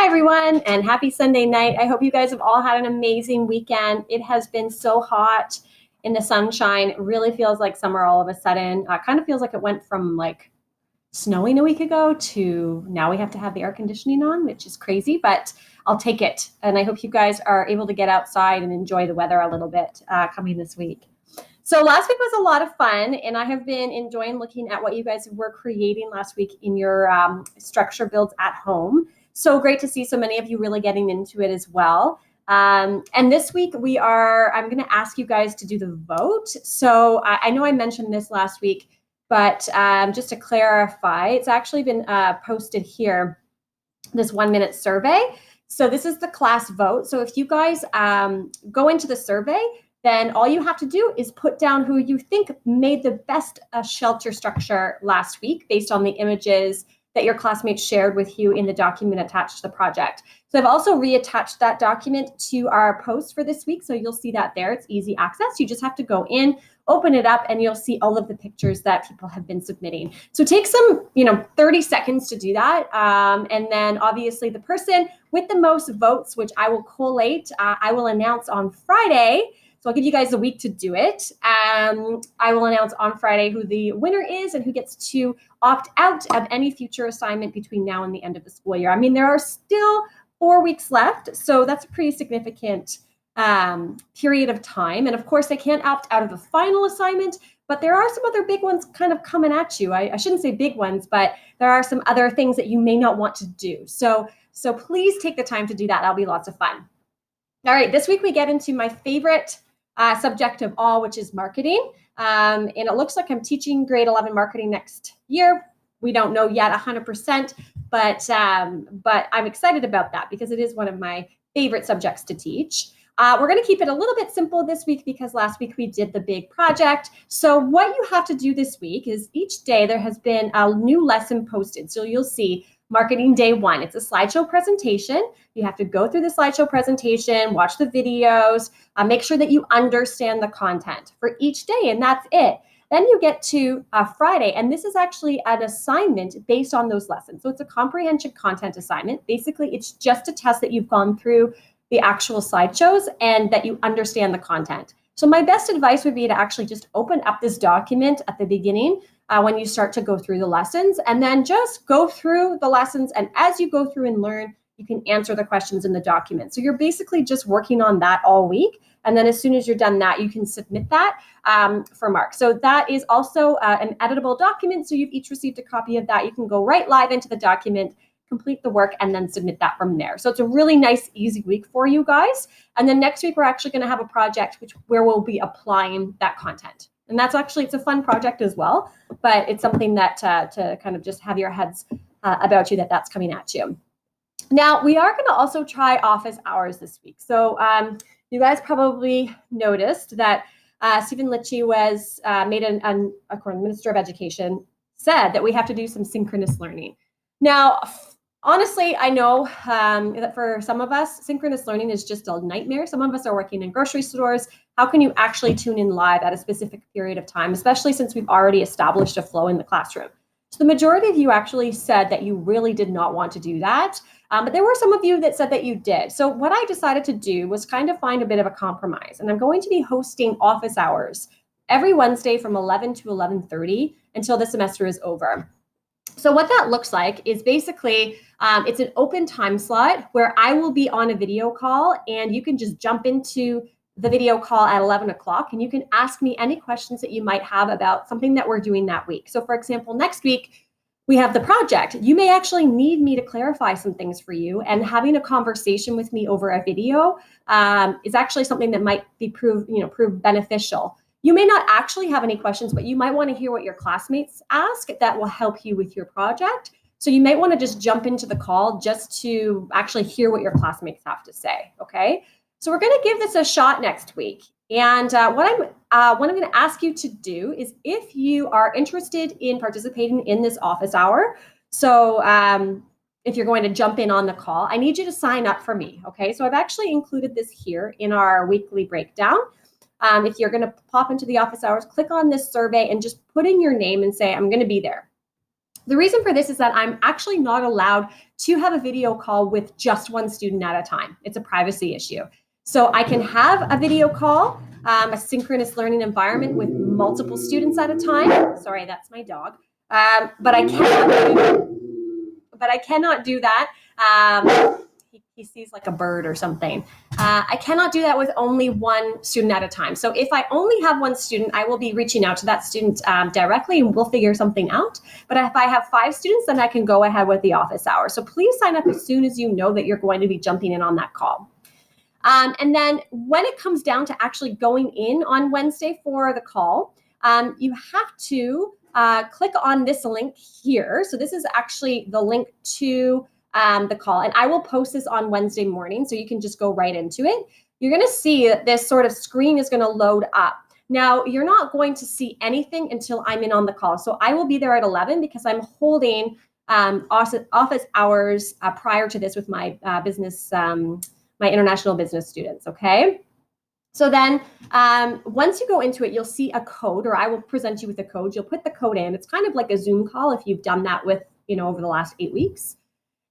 Hi, everyone, and happy Sunday night. I hope you guys have all had an amazing weekend. It has been so hot in the sunshine. It really feels like summer all of a sudden. Kind of feels like it went from like snowing a week ago to now we have to have the air conditioning on, which is crazy, but I'll take it. And I hope you guys are able to get outside and enjoy the weather a little bit coming this week. So last week was a lot of fun, and I have been enjoying looking at what you guys were creating last week in your structure builds at home. So great to see so many of you really getting into it as well. And this week I'm going to ask you guys to do the vote. So I know I mentioned this last week, but just to clarify, it's actually been posted here, this 1-minute survey. So this is the class vote. So if you guys go into the survey, then all you have to do is put down who you think made the best shelter structure last week based on the images that your classmates shared with you in the document attached to the project. So I've also reattached that document to our post for this week. So you'll see that there. It's easy access. You just have to go in, open it up, and you'll see all of the pictures that people have been submitting. So take some, 30 seconds to do that. And then obviously the person with the most votes, which I will collate, I will announce on Friday. So I'll give you guys a week to do it. I will announce on Friday who the winner is and who gets to opt out of any future assignment between now and the end of the school year. I mean, there are still 4 weeks left, so that's a pretty significant period of time. And of course, they can't opt out of the final assignment, but there are some other big ones kind of coming at you. I shouldn't say big ones, but there are some other things that you may not want to do. So please take the time to do that. That'll be lots of fun. All right, this week we get into my favorite subject of all, which is marketing. And it looks like I'm teaching grade 11 marketing next year. We don't know yet 100%, but I'm excited about that because it is one of my favorite subjects to teach. We're going to keep it a little bit simple this week because last week we did the big project. So what you have to do this week is each day there has been a new lesson posted. So you'll see Marketing Day 1. It's a slideshow presentation. You have to go through the slideshow presentation, watch the videos, make sure that you understand the content for each day, and that's it. Then you get to Friday, and this is actually an assignment based on those lessons. So it's a comprehension content assignment. Basically, it's just a test that you've gone through the actual slideshows and that you understand the content. So my best advice would be to actually just open up this document at the beginning when you start to go through the lessons, and then just go through the lessons. And as you go through and learn, you can answer the questions in the document. So you're basically just working on that all week. And then as soon as you're done that, you can submit that for marks. So that is also an editable document. So you've each received a copy of that. You can go right live into the document, complete the work, and then submit that from there. So it's a really nice, easy week for you guys. And then next week, we're actually going to have a project where we'll be applying that content. And that's actually, it's a fun project as well, but it's something that to kind of just have your heads about you that's coming at you. Now, we are going to also try office hours this week. So you guys probably noticed that Stephen Litchie was made according to the Minister of Education, said that we have to do some synchronous learning. Now, honestly, I know that for some of us, synchronous learning is just a nightmare. Some of us are working in grocery stores. How can you actually tune in live at a specific period of time, especially since we've already established a flow in the classroom? So the majority of you actually said that you really did not want to do that. But there were some of you that said that you did. So what I decided to do was kind of find a bit of a compromise. And I'm going to be hosting office hours every Wednesday from 11 to 11:30 until the semester is over. So what that looks like is basically, it's an open time slot where I will be on a video call, and you can just jump into the video call at 11 o'clock, and you can ask me any questions that you might have about something that we're doing that week. So for example, next week, we have the project. You may actually need me to clarify some things for you, and having a conversation with me over a video is actually something that might be prove beneficial. You may not actually have any questions, but you might want to hear what your classmates ask that will help you with your project. So you might want to just jump into the call just to actually hear what your classmates have to say, okay? So we're going to give this a shot next week. And what I'm going to ask you to do is, if you are interested in participating in this office hour, so if you're going to jump in on the call, I need you to sign up for me, okay? So I've actually included this here in our weekly breakdown. If you're going to pop into the office hours, click on this survey and just put in your name and say, I'm going to be there. The reason for this is that I'm actually not allowed to have a video call with just one student at a time. It's a privacy issue. So I can have a video call, a synchronous learning environment with multiple students at a time. Sorry, that's my dog. But I cannot do that. He sees like a bird or something. I cannot do that with only one student at a time. So if I only have one student, I will be reaching out to that student directly and we'll figure something out. But if I have 5 students, then I can go ahead with the office hours. So please sign up as soon as you know that you're going to be jumping in on that call. And then when it comes down to actually going in on Wednesday for the call, you have to click on this link here. So this is actually the link to the call, and I will post this on Wednesday morning, so you can just go right into it. You're going to see that this sort of screen is going to load up. Now, you're not going to see anything until I'm in on the call. So I will be there at 11 because I'm holding office hours prior to this with my my international business students, okay? So then once you go into it, you'll see a code, or I will present you with a code. You'll put the code in. It's kind of like a Zoom call if you've done that with, over the last 8 weeks.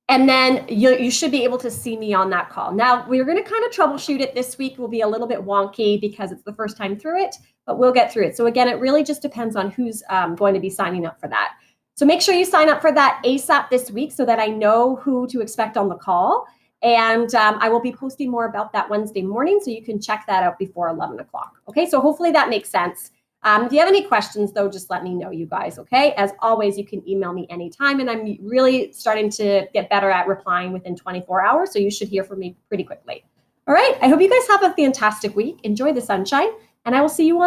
And then you should be able to see me on that call. Now, we're going to kind of troubleshoot it this week. Will be a little bit wonky because it's the first time through it, but we'll get through it. So again, it really just depends on who's going to be signing up for that. So make sure you sign up for that ASAP this week so that I know who to expect on the call. And I will be posting more about that Wednesday morning, so you can check that out before 11 o'clock. Okay, so hopefully that makes sense. If you have any questions, though, just let me know, you guys, okay? As always, you can email me anytime, and I'm really starting to get better at replying within 24 hours, so you should hear from me pretty quickly. All right, I hope you guys have a fantastic week. Enjoy the sunshine, and I will see you on